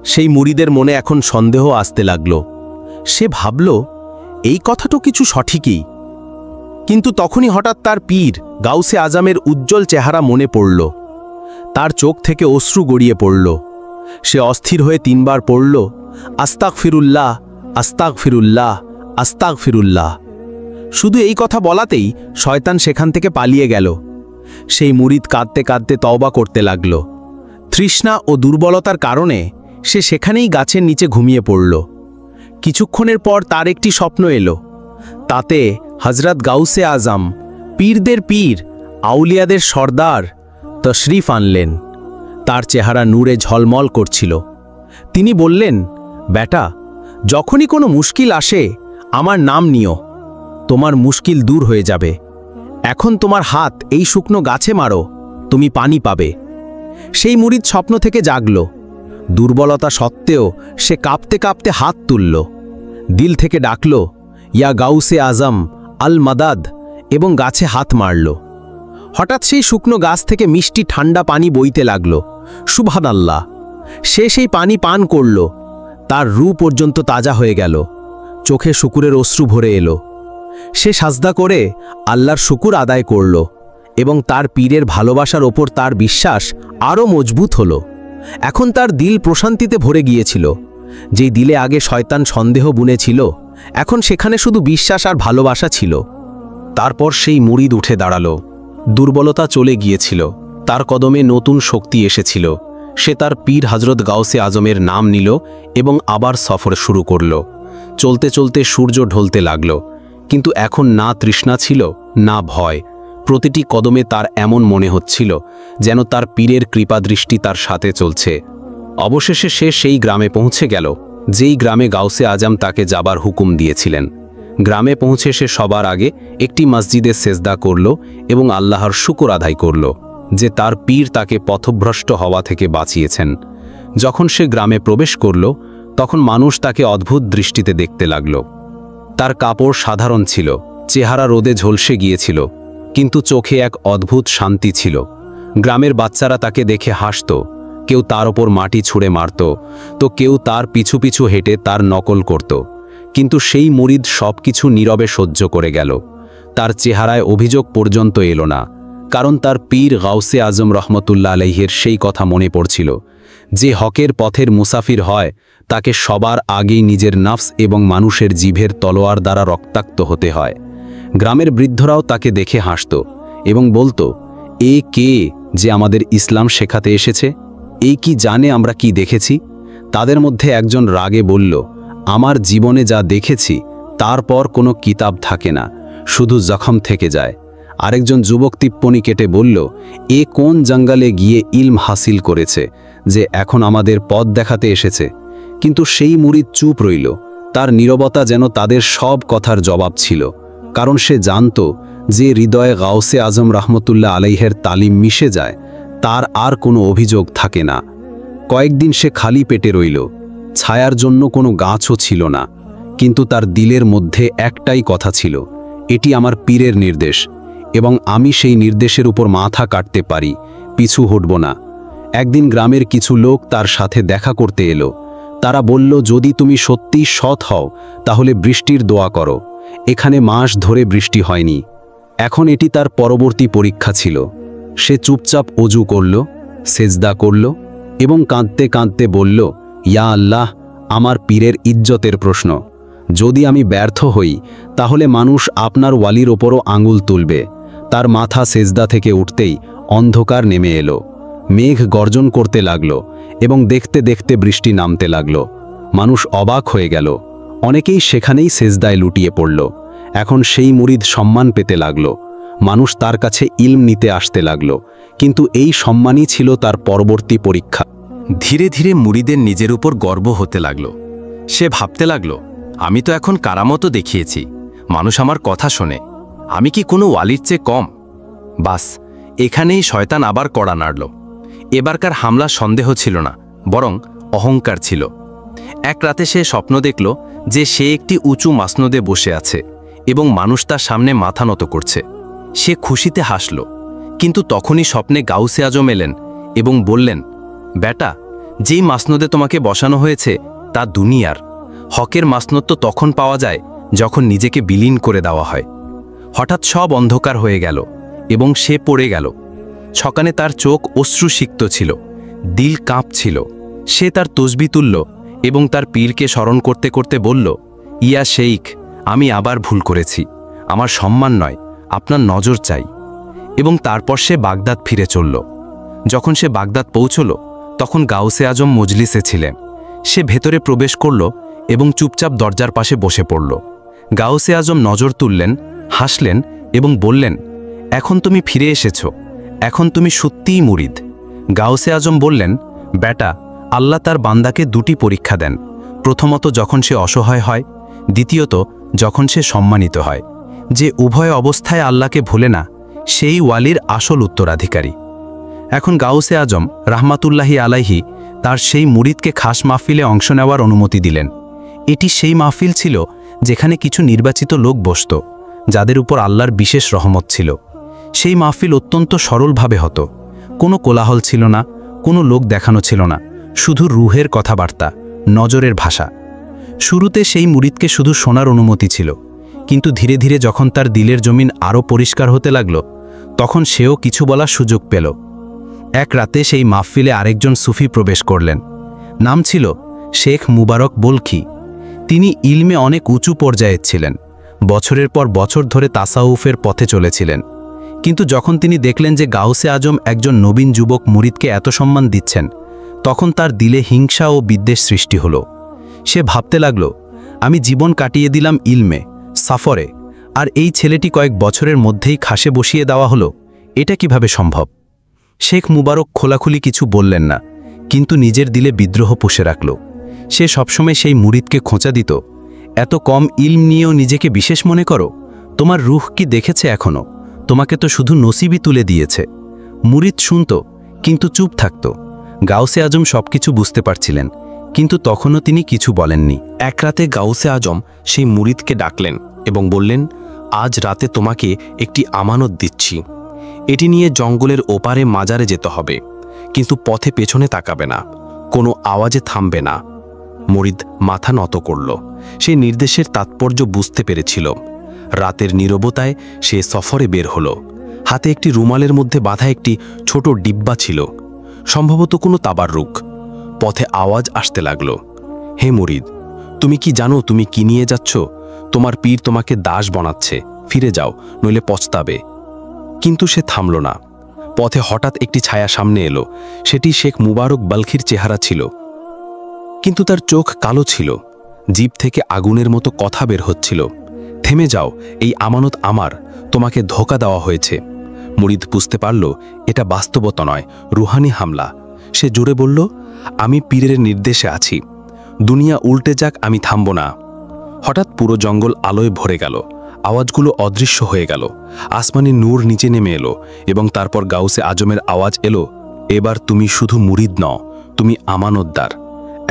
সেই মুরিদের মনে এখন সন্দেহ আসতে লাগল। সে ভাবল, এই কথাটা কিছু সঠিকই। কিন্তু তখনই হঠাৎ তার পীর গাউসে আজমের উজ্জ্বল চেহারা মনে পড়ল। তার চোখ থেকে অশ্রু গড়িয়ে পড়ল। সে অস্থির হয়ে 3 বার পড়ল, আস্তাগফিরুল্লাহ, আস্তাগফিরুল্লাহ, আস্তাগফিরুল্লাহ। শুধু এই কথা বলাতেই শয়তান সেখান থেকে পালিয়ে গেল। সেই মুরিদ কাঁদতে কাঁদতে তওবা করতে লাগল। তৃষ্ণা ও দুর্বলতার কারণে সে সেখানেই গাছের নিচে ঘুমিয়ে পড়ল। কিছুক্ষণের পর তার একটি স্বপ্ন এলো। তাতে হজরত গাউসে আজম, পীরদের পীর, আউলিয়াদের সর্দার তশরিফ আনলেন। তার চেহারা নূরে ঝলমল করছিল। তিনি বললেন, বেটা, যখনই কোনো মুশকিল আসে আমার নাম নিও। তোমার মুশকিল দূর হয়ে যাবে। এখন তোমার হাত এই শুকনো গাছে মারো, তুমি পানি পাবে। সেই মুরিদ স্বপ্ন থেকে জাগল। দুর্বলতা সত্ত্বেও সে কাঁপতে কাঁপতে হাত তুলল। দিল থেকে ডাকল, ইয়া গাউসে আজম আল মাদাদ, এবং গাছে হাত মারল। হঠাৎ সেই শুকনো গাছ থেকে মিষ্টি ঠান্ডা পানি বইতে লাগল। সুবহানাল্লাহ! সে সেই পানি পান করল। তার রূপ পর্যন্ত তাজা হয়ে গেল। চোখে শুকুরের অশ্রু ভরে এলো। সে সাজদা করে আল্লাহর শুকুর আদায় করল এবং তার পীরের ভালোবাসার ওপর তার বিশ্বাস আরও মজবুত হল। এখন তার দিল প্রশান্তিতে ভরে গিয়েছিল। যেই দিলে আগে শয়তান সন্দেহ বুনেছিল, এখন সেখানে শুধু বিশ্বাস আর ভালোবাসা ছিল। তারপর সেই মুরিদ উঠে দাঁড়ালো। দুর্বলতা চলে গিয়েছিল। তার কদমে নতুন শক্তি এসেছিল। সে তার পীর হজরত গাউসে আজমের নাম নিল এবং আবার সফর শুরু করল। চলতে চলতে সূর্য ঢলতে লাগল। কিন্তু এখন না তৃষ্ণা ছিল না ভয়। প্রতিটি কদমে তার এমন মনে হচ্ছিল যেন তার পীরের কৃপাদৃষ্টি তার সাথে চলছে। অবশেষে সে সেই গ্রামে পৌঁছে গেল যেই গ্রামে গাউসে আজম তাকে যাবার হুকুম দিয়েছিলেন। গ্রামে পৌঁছে সে সবার আগে একটি মসজিদে সেজদা করল এবং আল্লাহর শুকর আদায় করল যে তার পীর তাকে পথভ্রষ্ট হওয়া থেকে বাঁচিয়েছেন। যখন সে গ্রামে প্রবেশ করল তখন মানুষ তাকে অদ্ভুত দৃষ্টিতে দেখতে লাগল। তার কাপড় সাধারণ ছিল, চেহারা রোদে ঝলসে গিয়েছিল, কিন্তু চোখে এক অদ্ভুত শান্তি ছিল। গ্রামের বাচ্চারা তাকে দেখে হাসত, কেউ তার ওপর মাটি ছুঁড়ে মারত, তো কেউ তার পিছু পিছু হেঁটে তার নকল করত। কিন্তু সেই মুরিদ সব কিছু নীরবে সহ্য করে গেল। তার চেহারায় অভিযোগ পর্যন্ত এলো না, কারণ তার পীর গাউসে আজম রহমতুল্লাহ আলাইহির সেই কথা মনে পড়ছিল যে হকের পথের মুসাফির হয় তাকে সবার আগেই নিজের নফস এবং মানুষের জিভের তলোয়ার দ্বারা রক্তাক্ত হতে হয়। গ্রামের বৃদ্ধরাও তাকে দেখে হাসত এবং বলতো, এ কে যে আমাদের ইসলাম শেখাতে এসেছে? এই কি জানে আমরা কি দেখেছি? তাদের মধ্যে একজন রাগে বলল, আমার জীবনে যা দেখেছি তারপর কোনো কিতাব থাকে না, শুধু জখম থেকে যায়। আরেকজন যুবক টিপ্পনি কেটে বলল, এ কোন জঙ্গলে গিয়ে ইলম হাসিল করেছে যে এখন আমাদের পথ দেখাতে এসেছে? কিন্তু সেই মুরিদ চুপ রইল। তার নীরবতা যেন তাদের সব কথার জবাব ছিল, কারণ সে জানত যে হৃদয়ে গাউসে আজম রহমতুল্লাহ আলাইহের তালিম মিশে যায় তার আর কোনো অভিযোগ থাকে না। কয়েকদিন সে খালি পেটে রইল। ছায়ার জন্য কোনো গাছও ছিল না, কিন্তু তার দিলের মধ্যে একটাই কথা ছিল, এটি আমার পীরের নির্দেশ এবং আমি সেই নির্দেশের উপর মাথা কাটতে পারি, পিছু হটব না। একদিন গ্রামের কিছু লোক তার সাথে দেখা করতে এলো। তারা বলল, যদি তুমি সত্যিই সৎ হও তাহলে বৃষ্টির দোয়া করো। এখানে মাস ধরে বৃষ্টি হয়নি। এখন এটি তার পরবর্তী পরীক্ষা ছিল। সে চুপচাপ অজু করল, সেজদা করল এবং কাঁদতে কাঁদতে বলল, ইয়া আল্লাহ, আমার পীরের ইজ্জতের প্রশ্ন। যদি আমি ব্যর্থ হই তাহলে মানুষ আপনার ওয়ালির ওপরও আঙুল তুলবে। তার মাথা সেজদা থেকে উঠতেই অন্ধকার নেমে এলো। মেঘ গর্জন করতে লাগল এবং দেখতে দেখতে বৃষ্টি নামতে লাগল। মানুষ অবাক হয়ে গেল। অনেকেই সেখানেই সেজদায় লুটিয়ে পড়ল। এখন সেই মুরিদ সম্মান পেতে লাগল। মানুষ তার কাছে ইলম নিতে আসতে লাগল, কিন্তু এই সম্মানই ছিল তার পরবর্তী পরীক্ষা। ধীরে ধীরে মুরিদের নিজের উপর গর্ব হতে লাগল। সে ভাবতে লাগল, আমি তো এখন কারামতো দেখিয়েছি, মানুষ আমার কথা শোনে, আমি কি কোনো ওয়ালির চেয়ে কম? বাস, এখানেই শয়তান আবার কড়া নাড়ল। এবারকার হামলা সন্দেহ ছিল না, বরং অহংকার ছিল। এক রাতে সে স্বপ্ন দেখল যে সে একটি উঁচু মাসনদে বসে আছে এবং মানুষ তার সামনে মাথা নত করছে। সে খুশিতে হাসল, কিন্তু তখনই স্বপ্নে গাউসে আজম এলেন এবং বললেন, বেটা, যেই মাসনদে তোমাকে বসানো হয়েছে তা দুনিয়ার। হকের মাসনদ তো তখন পাওয়া যায় যখন নিজেকে বিলীন করে দেওয়া হয়। হঠাৎ সব অন্ধকার হয়ে গেল এবং সে পড়ে গেল। ছকানে তার চোখ অশ্রুসিক্ত ছিল, দিল কাঁপছিল। সে তার তসবি তুলল এবং তার পীরকে স্মরণ করতে করতে বলল, ইয়া শেইখ, আমি আবার ভুল করেছি, আমার সম্মান নয়, আপনার নজর চাই। এবং তারপর সে বাগদাদ ফিরে চলল। যখন সে বাগদাদ পৌঁছল তখন গাউসে আজম মজলিসে ছিলেন। সে ভেতরে প্রবেশ করল এবং চুপচাপ দরজার পাশে বসে পড়ল। গাউসে আজম নজর তুললেন, হাসলেন এবং বললেন, এখন তুমি ফিরে এসেছ, এখন তুমি সত্যিই মুরিদ। গাউসে আজম বললেন, বেটা, আল্লাহ তার বান্দাকে দুটি পরীক্ষা দেন, প্রথমত যখন সে অসহায় হয়, দ্বিতীয়ত যখন সে সম্মানিত হয়। যে উভয় অবস্থায় আল্লাহকে ভোলে না সেই ওয়ালির আসল উত্তরাধিকারী। এখন গাউসে আজম রাহমাতুল্লাহি আলাইহি তার সেই মুরিদকে খাস মাহফিলে অংশ নেওয়ার অনুমতি দিলেন। এটি সেই মাহফিল ছিল যেখানে কিছু নির্বাচিত লোক বসত, যাদের উপর আল্লাহর বিশেষ রহমত ছিল। সেই মাহফিল অত্যন্ত সরলভাবে হতো। কোনো কোলাহল ছিল না, কোনো লোক দেখানো ছিল না, শুধু রুহের কথাবার্তা, নজরের ভাষা। শুরুতে সেই মুরিদকে শুধু শোনার অনুমতি ছিল, কিন্তু ধীরে ধীরে যখন তার দিলের জমিন আরও পরিষ্কার হতে লাগল তখন সেও কিছু বলার সুযোগ পেল। এক রাতে সেই মাহফিলে আরেকজন সুফি প্রবেশ করলেন। নাম ছিল শেখ মুবারক বলখি। তিনি ইলমে অনেক উঁচু পর্যায়ে ছিলেন, বছরের পর বছর ধরে তাসাউফের পথে চলেছিলেন। কিন্তু যখন তিনি দেখলেন যে গাউসে আজম একজন নবীন যুবক মুরিদকে এত সম্মান দিচ্ছেন, তখন তার দিলে হিংসা ও বিদ্বেষ সৃষ্টি হল। সে ভাবতে লাগল, আমি জীবন কাটিয়ে দিলাম ইলমে, সফরে, আর এই ছেলেটি কয়েক বছরের মধ্যেই খাসে বসিয়ে দেওয়া হলো, এটা কিভাবে সম্ভব? শেখ মুবারক খোলাখুলি কিছু বললেন না, কিন্তু নিজের দিলে বিদ্রোহ পুষে রাখল। সে সবসময় সেই মুরিদকে খোঁচা দিত, এত কম ইলম নিয়েও নিজেকে বিশেষ মনে করো? তোমার রুহ কি দেখেছে এখনো? তোমাকে তো শুধু নসিবই তুলে দিয়েছে। মুরিদ শুনত, কিন্তু চুপ থাকত। গাউসে আজম সবকিছু বুঝতে পারছিলেন, কিন্তু তখনও তিনি কিছু বলেননি। এক রাতে গাউসে আজম সেই মুরিদকে ডাকলেন এবং বললেন, আজ রাতে তোমাকে একটি আমানত দিচ্ছি। এটি নিয়ে জঙ্গলের ওপারে মাজারে যেতে হবে, কিন্তু পথে পেছনে তাকাবে না, কোনো আওয়াজে থামবে না। মুরিদ মাথা নত করল। সেই নির্দেশের তাৎপর্য বুঝতে পেরেছিল। রাতের নীরবতায় সে সফরে বের হল। হাতে একটি রুমালের মধ্যে বাঁধা একটি ছোট ডিব্বা ছিল, সম্ভবত কোনো তাবাররুক। পথে আওয়াজ আসতে লাগল, হে মুরিদ, তুমি কি জানো তুমি কি নিয়ে যাচ্ছ? তোমার পীর তোমাকে দাস বানাচ্ছে, ফিরে যাও, নইলে পস্তাবে। কিন্তু সে থামল না। পথে হঠাৎ একটি ছায়া সামনে এলো। সেটি শেখ মুবারক বালখির চেহারা ছিল, কিন্তু তার চোখ কালো ছিল। জিভ থেকে আগুনের মতো কথা বের হচ্ছিল। থেমে যাও, এই আমানত আমার, তোমাকে ধোঁকা দেওয়া হয়েছে। মুরিদ বুঝতে পারল এটা বাস্তবতা নয়, রুহানি হামলা। সে জোরে বলল, আমি পীরের নির্দেশে আছি, দুনিয়া উল্টে যাক, আমি থামব না। হঠাৎ পুরো জঙ্গল আলোয় ভরে গেল। আওয়াজগুলো অদৃশ্য হয়ে গেল। আসমানি নূর নিচে নেমে এলো এবং তারপর গাউসে আজমের আওয়াজ এলো, এবার তুমি শুধু মুরিদ নও, তুমি আমানতদার।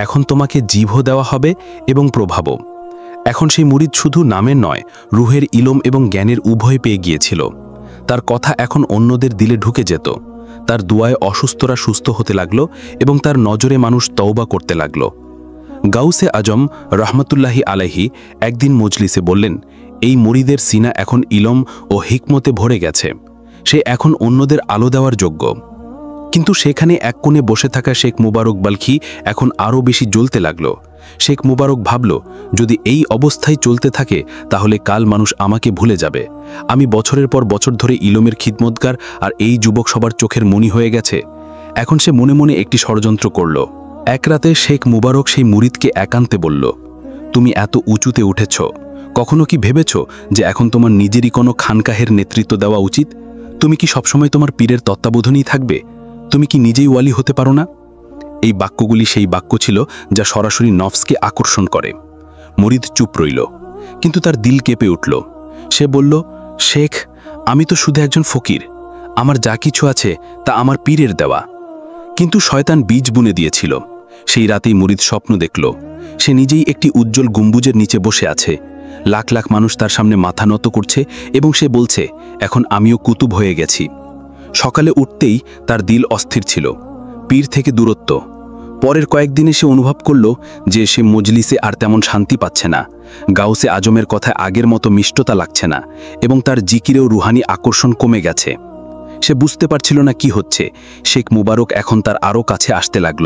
এখন তোমাকে জিভও দেওয়া হবে এবং প্রভাবও। এখন সেই মুরিদ শুধু নামের নয়, রুহের ইলম এবং জ্ঞানের উভয় পেয়ে গিয়েছিল। তার কথা এখন অন্যদের দিলে ঢুকে যেত। তার দুয়ায় অসুস্থরা সুস্থ হতে লাগল এবং তার নজরে মানুষ তওবা করতে লাগল। গাউসে আজম রহমতুল্লাহি আলাইহি একদিন মজলিসে বললেন, এই মুরিদের সিনা এখন ইলম ও হিকমতে ভরে গেছে, সে এখন অন্যদের আলো দেওয়ার যোগ্য। কিন্তু সেখানে এক কোণে বসে থাকা শেখ মুবারক বালখি এখন আরও বেশি জ্বলতে লাগল। শেখ মুবারক ভাবল, যদি এই অবস্থায় চলতে থাকে তাহলে কাল মানুষ আমাকে ভুলে যাবে। আমি বছরের পর বছর ধরে ইলমের খিদমতগার, আর এই যুবক সবার চোখের মণি হয়ে গেছে। এখন সে মনে মনে একটি ষড়যন্ত্র করল। এক রাতে শেখ মুবারক সেই মুরিদকে একান্তে বলল, তুমি এত উঁচুতে উঠেছ, কখনো কি ভেবেছ যে এখন তোমার নিজেরই কোনো খানকাহের নেতৃত্ব দেওয়া উচিত? তুমি কি সবসময় তোমার পীরের তত্ত্বাবধানেই থাকবে? তুমি কি নিজেই ওয়ালি হতে পারো না? এই বাক্যগুলি সেই বাক্য ছিল যা সরাসরি নফসকে আকর্ষণ করে। মুরিদ চুপ রইল, কিন্তু তার দিল কেঁপে উঠল। সে বলল, শেখ, আমি তো শুধু একজন ফকির, আমার যা কিছু আছে তা আমার পীরের দেওয়া। কিন্তু শয়তান বীজ বুনে দিয়েছিল। সেই রাতেই মুরিদ স্বপ্ন দেখল, সে নিজেই একটি উজ্জ্বল গম্বুজের নিচে বসে আছে। লাখ লাখ মানুষ তার সামনে মাথা নত করছে এবং সে বলছে, এখন আমিও কুতুব হয়ে গেছি। সকালে উঠতেই তার দিল অস্থির ছিল, পীর থেকে দূরত্ব। পরের কয়েকদিনে সে অনুভব করল যে সে মজলিসে আর তেমন শান্তি পাচ্ছে না। গাউসে আজমের কথায় আগের মতো মিষ্টতা লাগছে না এবং তার জিকিরেও রুহানি আকর্ষণ কমে গেছে। সে বুঝতে পারছিল না কি হচ্ছে। শেখ মুবারক এখন তার আরও কাছে আসতে লাগল,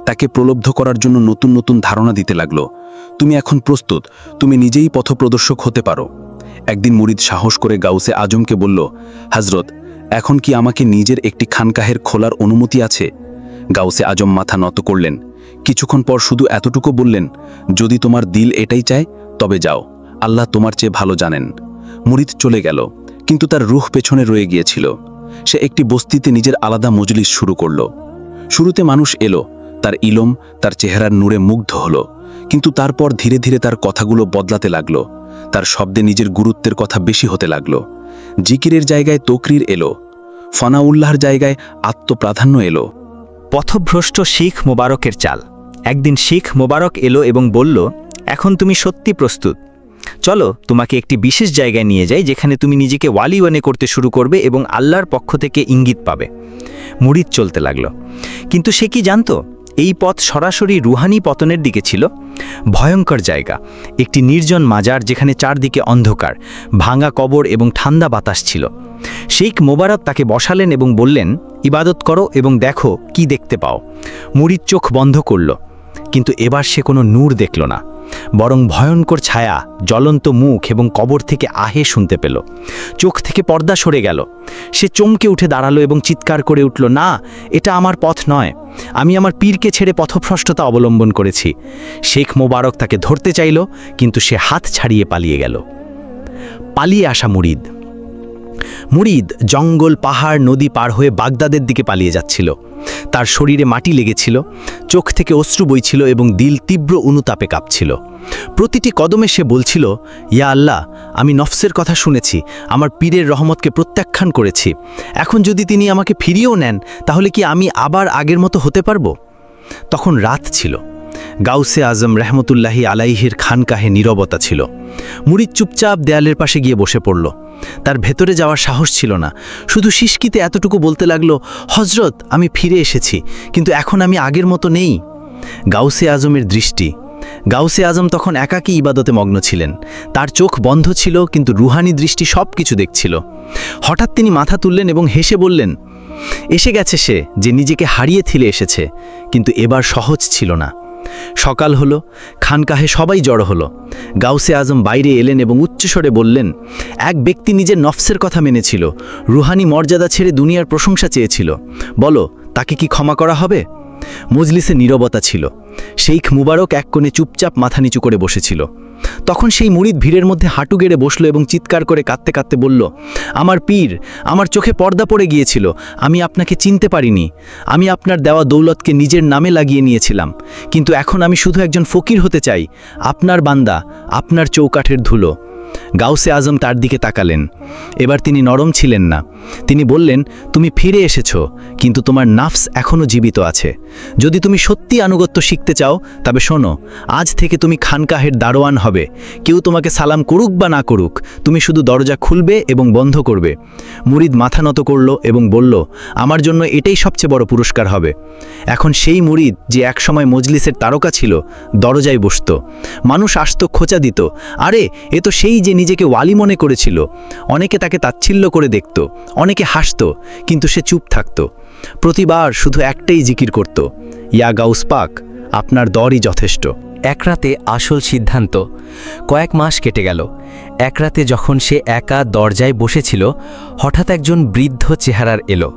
তাকে প্রলব্ধ করার জন্য নতুন নতুন ধারণা দিতে লাগল। তুমি এখন প্রস্তুত, তুমি নিজেই পথপ্রদর্শক হতে পারো। একদিন মুরিদ সাহস করে গাউসে আজমকে বলল, হযরত, এখন কি আমাকে নিজের একটি খানকাহের খোলার অনুমতি আছে? গাউসে আজম মাথা নত করলেন। কিছুক্ষণ পর শুধু এতটুকু বললেন, যদি তোমার দিল এটাই চায় তবে যাও, আল্লাহ তোমার চেয়ে ভালো জানেন। মুরিদ চলে গেল, কিন্তু তার রুহ পেছনে রয়ে গিয়েছিল। সে একটি বস্তিতে নিজের আলাদা মজলিস শুরু করল। শুরুতে মানুষ এলো, তার ইলম, তার চেহারার নূরে মুগ্ধ হলো। কিন্তু তারপর ধীরে ধীরে তার কথাগুলো বদলাতে লাগলো। তার শব্দে নিজের গুরুত্বের কথা বেশি হতে লাগলো। জিকিরের জায়গায় তকরির এলো, ফানাউল্লাহর জায়গায় আত্মপ্রাধান্য এলো। পথভ্রষ্ট শিখ মোবারকের চাল। একদিন শিখ মোবারক এলো এবং বলল, এখন তুমি সত্যি প্রস্তুত, চলো তোমাকে একটি বিশেষ জায়গায় নিয়ে যাই, যেখানে তুমি নিজেকে ওয়ালি ওয়ানে করতে শুরু করবে এবং আল্লাহর পক্ষ থেকে ইঙ্গিত পাবে। মুরিদ চলতে লাগলো, কিন্তু সে কি জানতো এই পথ সরাসরি রুহানি পতনের দিকে ছিল। ভয়ঙ্কর জায়গা, একটি নির্জন মাজার যেখানে চারদিকে অন্ধকার, ভাঙা কবর এবং ঠান্ডা বাতাস ছিল। শেখ মোবারক তাকে বসালেন এবং বললেন, ইবাদত করো এবং দেখো কি দেখতে পাও। মুরিদ চোখ বন্ধ করল, কিন্তু এবার সে কোনো নূর দেখল না, বরং ভয়ঙ্কর ছায়া, জ্বলন্ত মুখ এবং কবর থেকে আহে শুনতে পেল। চোখ থেকে পর্দা সরে গেল। সে চমকে উঠে দাঁড়ালো এবং চিৎকার করে উঠল, না, এটা আমার পথ নয়, আমি আমার পীরকে ছেড়ে পথভ্রষ্টতা অবলম্বন করেছি। শেখ মোবারক তাকে ধরতে চাইল, কিন্তু সে হাত ছাড়িয়ে পালিয়ে গেল। পালিয়ে আসা মুরিদ। মুরিদ জঙ্গল, পাহাড়, নদী পার হয়ে বাগদাদের দিকে পালিয়ে যাচ্ছিল। তার শরীরে মাটি লেগেছিল, চোখ থেকে অশ্রু বইছিল এবং দিল তীব্র অনুতাপে কাঁপছিল। প্রতিটি কদমে সে বলছিল, ইয়া আল্লাহ, আমি নফসের কথা শুনেছি, আমার পীরের রহমতকে প্রত্যাখ্যান করেছি। এখন যদি তিনি আমাকে ফিরিয়েও নেন, তাহলে কি আমি আবার আগের মতো হতে পারব? তখন রাত ছিল। গাউসে আজম রহমতুল্লাহি আলাইহির খানকাহে নীরবতা ছিল। মুরিদ চুপচাপ দেয়ালের পাশে গিয়ে বসে পড়ল। তার ভেতরে যাওয়ার সাহস ছিল না, শুধু শিশকিতে এতটুকু বলতে লাগলো, হজরত, আমি ফিরে এসেছি, কিন্তু এখন আমি আগের মতো নেই। গাউসে আজমের দৃষ্টি। গাউসে আজম তখন একাকী ইবাদতে মগ্ন ছিলেন। তার চোখ বন্ধ ছিল, কিন্তু রুহানি দৃষ্টি সব কিছু দেখছিল। হঠাৎ তিনি মাথা তুললেন এবং হেসে বললেন, এসে গেছে সে যে নিজেকে হারিয়ে থিলে এসেছে, কিন্তু এবার সহজ ছিল না। সকাল হলো, খানকাহে সবাই জড়ো হলো। গাউসে আজম বাইরে এলেন এবং উচ্চস্বরে বললেন, এক ব্যক্তি নিজের নফসের কথা মেনেছিল, রুহানি মর্যাদা ছেড়ে দুনিয়ার প্রশংসা চেয়েছিল। বলো, তাকে কি ক্ষমা করা হবে? মজলিসে নীরবতা ছিল। শেখ মুবারক এক কোণে চুপচাপ মাথা নিচু করে বসেছিল। তখন সেই মুরিদ ভিড়ের মধ্যে হাঁটু গেড়ে বসল এবং চিৎকার করে কাঁদতে কাঁদতে বলল, আমার পীর, আমার চোখে পর্দা পড়ে গিয়েছিল, আমি আপনাকে চিনতে পারিনি। আমি আপনার দেওয়া দৌলতকে নিজের নামে লাগিয়ে নিয়েছিলাম, কিন্তু এখন আমি শুধু একজন ফকির হতে চাই, আপনার বান্দা, আপনার চৌকাঠের ধুলো। গাউসে আজম তার দিকে তাকালেন। এবার তিনি নরম ছিলেন না। তিনি বললেন, তুমি ফিরে এসেছো, কিন্তু তোমার নাফস এখনও জীবিত আছে। যদি তুমি সত্যি আনুগত্য শিখতে চাও, তবে শোনো, আজ থেকে তুমি খানকাহের দারোয়ান হবে। কেউ তোমাকে সালাম করুক বা না করুক, তুমি শুধু দরজা খুলবে এবং বন্ধ করবে। মুরিদ মাথা নত করল এবং বলল, আমার জন্য এটাই সবচেয়ে বড় পুরস্কার হবে। এখন সেই মুরিদ যে একসময় মজলিসের তারকা ছিল, দরজায় বসত। মানুষ আসত, খোঁচা দিত, আরে এ তো সেই যে নিজেকে ওয়ালি মনে করেছিল। অনেকে তাকে তাচ্ছিল্য করে দেখত, অনেকে হাসত, কিন্তু সে চুপ থাকত। প্রতিবার শুধু একটাই জিকির করত, ইয়া গাউস পাক, আপনার দরই যথেষ্ট। এক রাতে আসল সিদ্ধান্ত। কয়েক মাস কেটে গেল। এক রাতে যখন সে একা দরজায় বসেছিল, হঠাৎ একজন বৃদ্ধ চেহারার এলো,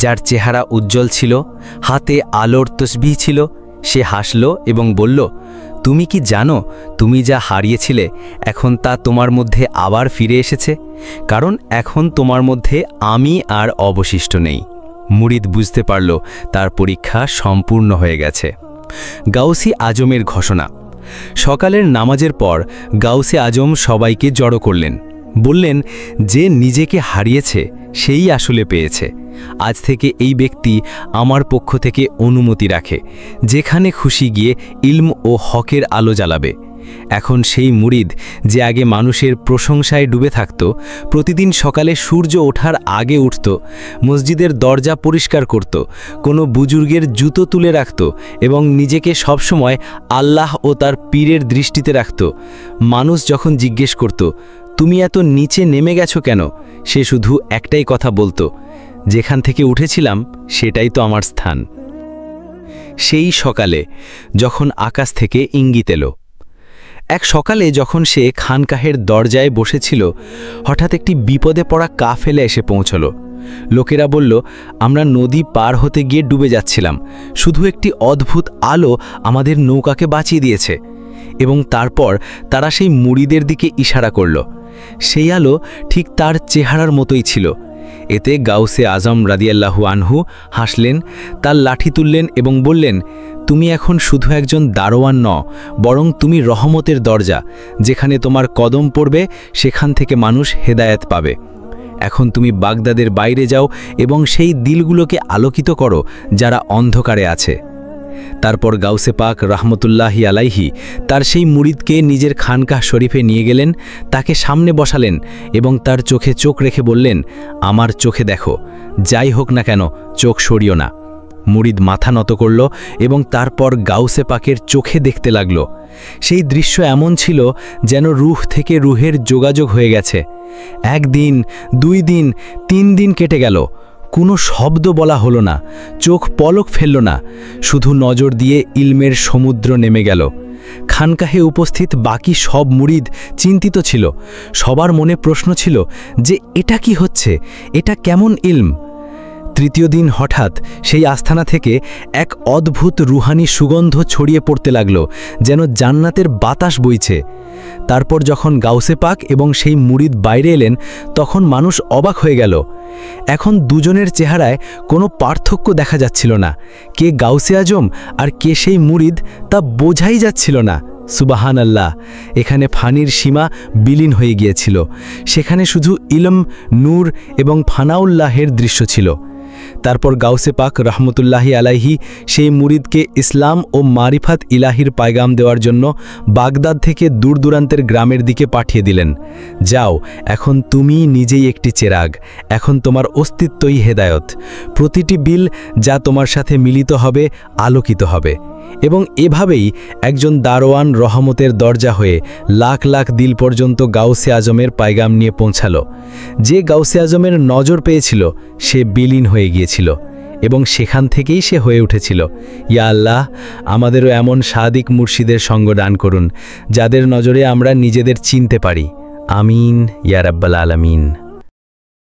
যার চেহারা উজ্জ্বল ছিল, হাতে আলোর তসবিহ ছিল। সে হাসল এবং বলল, তুমি কি জানো, তুমি যা হারিয়েছিলে এখন তা তোমার মধ্যে আবার ফিরে এসেছে, কারণ এখন তোমার মধ্যে আমি আর অবশিষ্ট নেই। মুরিদ বুঝতে পারল তার পরীক্ষা সম্পূর্ণ হয়ে গেছে। গাউসি আজমের ঘোষণা। সকালের নামাজের পর গাউসে আজম সবাইকে জড়ো করলেন। বললেন, যে নিজেকে হারিয়েছে সেই আসলে পেয়েছে। আজ থেকে এই ব্যক্তি আমার পক্ষ থেকে অনুমতি রাখে, যেখানে খুশি গিয়ে ইলম ও হকের আলো জ্বালাবে। এখন সেই মুরিদ যে আগে মানুষের প্রশংসায় ডুবে থাকত, প্রতিদিন সকালে সূর্য ওঠার আগে উঠত, মসজিদের দরজা পরিষ্কার করত, কোনো বুজুর্গের জুতো তুলে রাখত এবং নিজেকে সবসময় আল্লাহ ও তার পীরের দৃষ্টিতে রাখত। মানুষ যখন জিজ্ঞেস করত, তুমি এত নিচে নেমে গেছো কেন, সে শুধু একটাই কথা বলতো, যেখান থেকে উঠেছিলাম সেটাই তো আমার স্থান। সেই সকালে যখন আকাশ থেকে ইঙ্গিত এলো। এক সকালে যখন সে খানকাহের দরজায় বসেছিল, হঠাৎ একটি বিপদে পড়া কাফেলা এসে পৌঁছল। লোকেরা বলল, আমরা নদী পার হতে গিয়ে ডুবে যাচ্ছিলাম, শুধু একটি অদ্ভুত আলো আমাদের নৌকাকে বাঁচিয়ে দিয়েছে। এবং তারপর তারা সেই মুরিদের দিকে ইশারা করল। সেই আলো ঠিক তার চেহারার মতোই ছিল। এতে গাউসে আজম রাদিয়াল্লাহু আনহু হাসলেন, তার লাঠি তুললেন এবং বললেন, তুমি এখন শুধু একজন দারোয়ান ন, বরং তুমি রহমতের দরজা। যেখানে তোমার কদম পড়বে সেখান থেকে মানুষ হেদায়েত পাবে। এখন তুমি বাগদাদের বাইরে যাও এবং সেই দিলগুলোকে আলোকিত করো যারা অন্ধকারে আছে। তারপর গাউসে পাক রহমতুল্লাহি আলাইহি তার সেই মুরিদকে নিজের খানকাহ শরীফে নিয়ে গেলেন, তাকে সামনে বসালেন এবং তার চোখে চোখ রেখে বললেন, আমার চোখে দেখো, যাই হোক না কেন চোখ সরিও না। মুরিদ মাথা নত করল এবং তারপর গাউসে পাকের চোখে দেখতে লাগল। সেই দৃশ্য এমন ছিল যেন রূহ থেকে রূহের যোগাযোগ হয়ে গেছে। 1 দিন, 2 দিন, 3 দিন কেটে গেল, কোনো শব্দ বলা হলো না, চোখ পলক ফেলল না, শুধু নজর দিয়ে ইলমের সমুদ্র নেমে গেল। খানকাহে উপস্থিত বাকি সব মুরিদ চিন্তিত ছিল। সবার মনে প্রশ্ন ছিল যে এটা কি হচ্ছে, এটা কেমন ইলম। তৃতীয় দিন হঠাৎ সেই আস্থানা থেকে এক অদ্ভুত রুহানি সুগন্ধ ছড়িয়ে পড়তে লাগল, যেন জান্নাতের বাতাস বইছে। তারপর যখন গাউসে পাক এবং সেই মুরিদ বাইরে এলেন, তখন মানুষ অবাক হয়ে গেল। এখন দুজনের চেহারায় কোনো পার্থক্য দেখা যাচ্ছিল না। কে গাউসে আজম আর কে সেই মুরিদ তা বোঝাই যাচ্ছিল না। সুবাহান আল্লাহ! এখানে ফানির সীমা বিলীন হয়ে গিয়েছিল। সেখানে শুধু ইলম, নূর এবং ফানাউল্লাহের দৃশ্য ছিল। তারপর গাউসে পাক রহমতুল্লাহি আলাইহি সেই মুরিদকে ইসলাম ও মারিফাত ইলাহির পায়গাম দেওয়ার জন্য বাগদাদ থেকে দূর দূরান্তের গ্রামের দিকে পাঠিয়ে দিলেন। যাও, এখন তুমি নিজেই একটি চেরাগ, এখন তোমার অস্তিত্বই হেদায়ত। প্রতিটি বিল যা তোমার সাথে মিলিত হবে আলোকিত হবে। এবং এভাবেই একজন দারোয়ান রহমতের দরজা হয়ে লাখ লাখ দিল পর্যন্ত গাউসে আজমের পায়গাম নিয়ে পৌঁছালো। যে গাউসে আজমের নজর পেয়েছিল সে বিলীন হয়ে গিয়েছিল এবং সেখান থেকেই সে হয়ে উঠেছিল। ইয়া আল্লাহ, আমাদেরও এমন সাদিক মুর্শিদের সঙ্গ দান করুন যাদের নজরে আমরা নিজেদের চিনতে পারি। আমিন ইয়া রাব্বাল আলামিন।